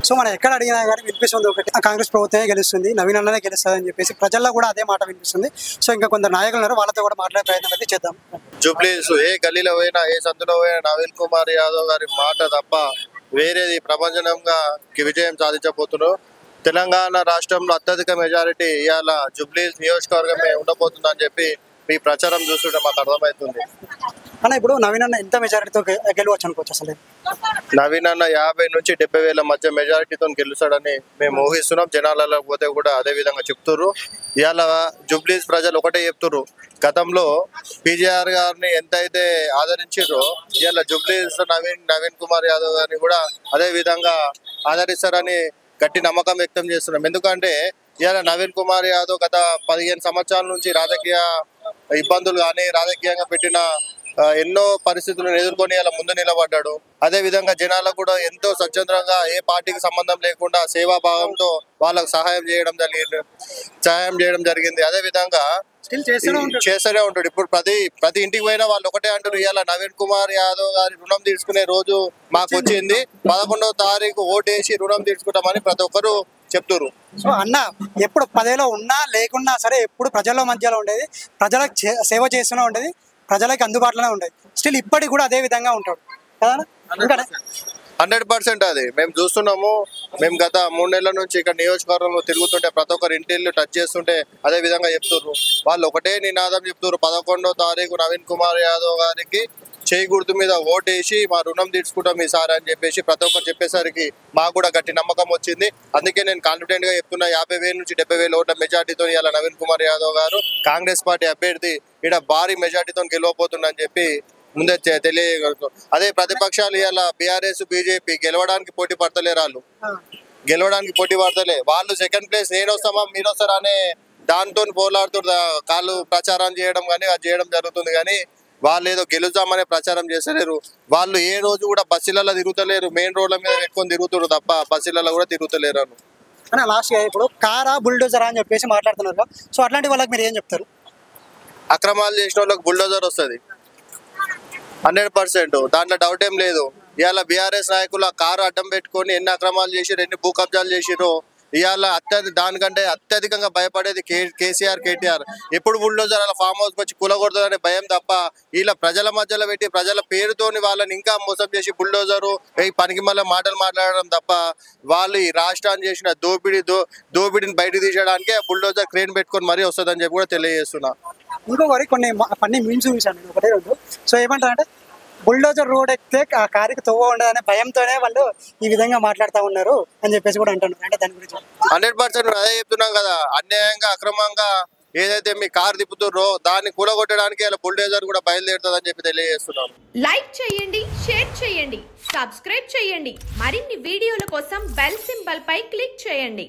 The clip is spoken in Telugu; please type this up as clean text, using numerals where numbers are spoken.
సో మనం ఎక్కడ అడిగినా కానీ వినిపిస్తుంది ఒకటి, కాంగ్రెస్ ప్రభుత్వమే గెలుస్తుంది, నవీన్ అన్ననే గెలుస్తుంది అని చెప్పేసి ప్రజల్లో కూడా అదే మాట వినిపిస్తుంది. సో ఇంకా కొందరు నాయకులు ఉన్నారు, వాళ్ళతో కూడా మాట్లాడే ప్రయత్నం అయితే చేద్దాం. జూబ్లీస్ ఏ గల్లీలో పోయినా ఏ సందులో పోయినా నవీన్ కుమార్ యాదవ్ గారి మాట తప్ప వేరేది ప్రపంచంగా విజయం సాధించబోతున్నారు. తెలంగాణ రాష్ట్రంలో అత్యధిక మెజారిటీ ఇవాళ జూబ్లీస్ నియోజకవర్గమే ఉండబోతుందని చెప్పి ఈ ప్రచారం చూస్తుంటే మాకు అర్థమవుతుంది. అన్న ఇప్పుడు నవీన్ అన్న ఎంత మెజారిటీతో గెలవచ్చు అనుకోవచ్చు? అసలు నవీన్ అన్న 50 నుంచి 70,000 మధ్య మెజారిటీతో గెలుస్తాడని మేము ఊహిస్తున్నాం. జనాలలో పోతే కూడా అదే విధంగా చెప్తుర్రు. ఇవాళ జూబ్లీస్ ప్రజలు ఒకటే చెప్తుర్రు, గతంలో పీజీఆర్ గారిని ఎంతైతే ఆదరించారో ఇవాళ జూబ్లీస్ నవీన్ కుమార్ యాదవ్ గారిని కూడా అదే విధంగా ఆదరిస్తారని గట్టి నమ్మకం వ్యక్తం చేస్తున్నాం. ఎందుకంటే ఇవాళ నవీన్ కుమార్ యాదవ్ గత 15 సంవత్సరాల నుంచి రాజకీయ ఇబ్బందులు కానీ రాజకీయంగా పెట్టిన ఎన్నో పరిస్థితులను ఎదుర్కొని ఇలా ముందు నిలబడ్డాడు. అదే విధంగా జనాలకు కూడా ఎంతో స్వచ్ఛందంగా ఏ పార్టీకి సంబంధం లేకుండా సేవాభావంతో వాళ్ళకు సహాయం చేయడం జరిగింది. అదే విధంగా చేస్తూనే ఉంటాడు. ఇప్పుడు ప్రతి ఇంటికి పోయినా వాళ్ళు ఒకటే అంటారు, ఇవాళ నవీన్ కుమార్ యాదవ్ గారి రుణం తీసుకునే రోజు మాకు వచ్చింది, 11వ తారీఖు ఓటేసి రుణం తీసుకుంటామని ప్రతి ఒక్కరు చెప్తున్నారు. సో అన్న ఎప్పుడు పదవిలో ఉన్నా లేకున్నా సరే ఎప్పుడు ప్రజల మధ్యలో ఉండేది, ప్రజలకు సేవ చేస్తూనే ఉండేది, ప్రజలకు అందుబాటులోనే ఉండేది. స్టిల్ ఇప్పటికి కూడా అదే విధంగా ఉంటాడు కదా? 100% అది మేము చూస్తున్నాము. మేము గత 3 నెలల నుంచి ఇక్కడ నియోజకవర్గంలో తిరుగుతుంటే ప్రతి ఒక్కరు ఇంటిల్లు టచ్ చేస్తుంటే అదే విధంగా చెప్తున్నారు. వాళ్ళు ఒకటే నినాదం చెప్తున్నారు, 11వ తారీఖు నవీన్ కుమార్ యాదవ్ గారికి చేయి గుర్తు మీద ఓటేసి మా రుణం తీసుకుంటాం ఈసారి అని చెప్పేసి ప్రతి ఒక్కరు చెప్పేసరికి మాకు కూడా గట్టి నమ్మకం వచ్చింది. అందుకే నేను కాన్ఫిడెంట్ గా చెప్తున్నా, 50,000 నుంచి 70,000 ఓట్ల మెజార్టీతో ఇవాళ నవీన్ కుమార్ యాదవ్ గారు కాంగ్రెస్ పార్టీ అభ్యర్థి ఇక్కడ భారీ మెజార్టీతో గెలవబోతుందని చెప్పి ముందే తెలియగలుగుతాం. అదే ప్రతిపక్షాలు ఇవాళ బీఆర్ఎస్ బీజేపీ గెలవడానికి పోటీ పడతలేరు. వాళ్ళు సెకండ్ ప్లేస్ నేను వస్తామా మీరు వస్తారా అనే దాంతో పోలాడుతూ కాళ్ళు ప్రచారం చేయడం కానీ అది చేయడం జరుగుతుంది. కానీ వాళ్ళు ఏదో గెలుద్దామనే ప్రచారం చేస్తలేరు. వాళ్ళు ఏ రోజు కూడా బస్సులలో తిరుగుతలేరు, మెయిన్ రోడ్ల మీద ఎక్కువ తిరుగుతారు తప్ప బస్సులలో కూడా తిరుగుతలేరు. అని లాస్ట్ ఇప్పుడు కారా బుల్డోజర్ అని చెప్పేసి మాట్లాడుతున్నారు. సో అట్లాంటి వాళ్ళకి మీరు ఏం చెప్తారు? అక్రమాలు చేసిన వాళ్ళకి బుల్డోజర్ వస్తుంది 100%, దాంట్లో డౌట్ ఏం లేదు. ఇవాళ బీఆర్ఎస్ నాయకులు ఆ కారు అడ్డం పెట్టుకొని ఎన్ని అక్రమాలు చేసిరు, ఎన్ని భూ కబ్జాలు చేసిరు. ఇవాళ దానికంటే అత్యధికంగా భయపడేది కేసీఆర్ కేటీఆర్. ఎప్పుడు బుల్డోజర్ అలా ఫామ్ హౌస్కి వచ్చి కూలగొడుతుందనే భయం తప్ప వీళ్ళ ప్రజల మధ్యలో పెట్టి ప్రజల పేరుతోని వాళ్ళని ఇంకా మోసం చేసి బుల్డోజరు పనికి మళ్ళీ మాటలు మాట్లాడడం తప్ప వాళ్ళు ఈ రాష్ట్రాన్ని చేసిన దోపిడిని బయట తీసేయడానికే బుల్డోజర్ క్రేన్ పెట్టుకొని మరీ వస్తుందని చెప్పి కూడా తెలియజేస్తున్నా. ఇంకొకరి కొన్ని మీమ్స్ చూసాను ఒకటే రెండు. సో ఏమంటారంటే బుల్డోజర్ రోడ్ ఎక్కితే ఆ కారుకి తవ్వ ఉండదనే భయంతోనే వాళ్ళు ఈ విధంగా మాట్లాడుతూ ఉన్నారు అని చెప్పేసి కూడా అంటున్నారు. అంటే దాని గురించి 100% అదే చెప్తున్నాం కదా, అన్యాయంగా అక్రమంగా ఏదైతే మీ కారు తిప్పుతుర్రో దాన్ని కూలగొట్టడానికి ఇలా బుల్డోజర్ కూడా బయలుదేరుతుందని చెప్పి తెలియజేస్తున్నాం. లైక్ చేయండి, షేర్ చేయండి, సబ్స్క్రైబ్ చేయండి. మరిన్ని వీడియోల కోసం బెల్ సింబల్ పై క్లిక్ చేయండి.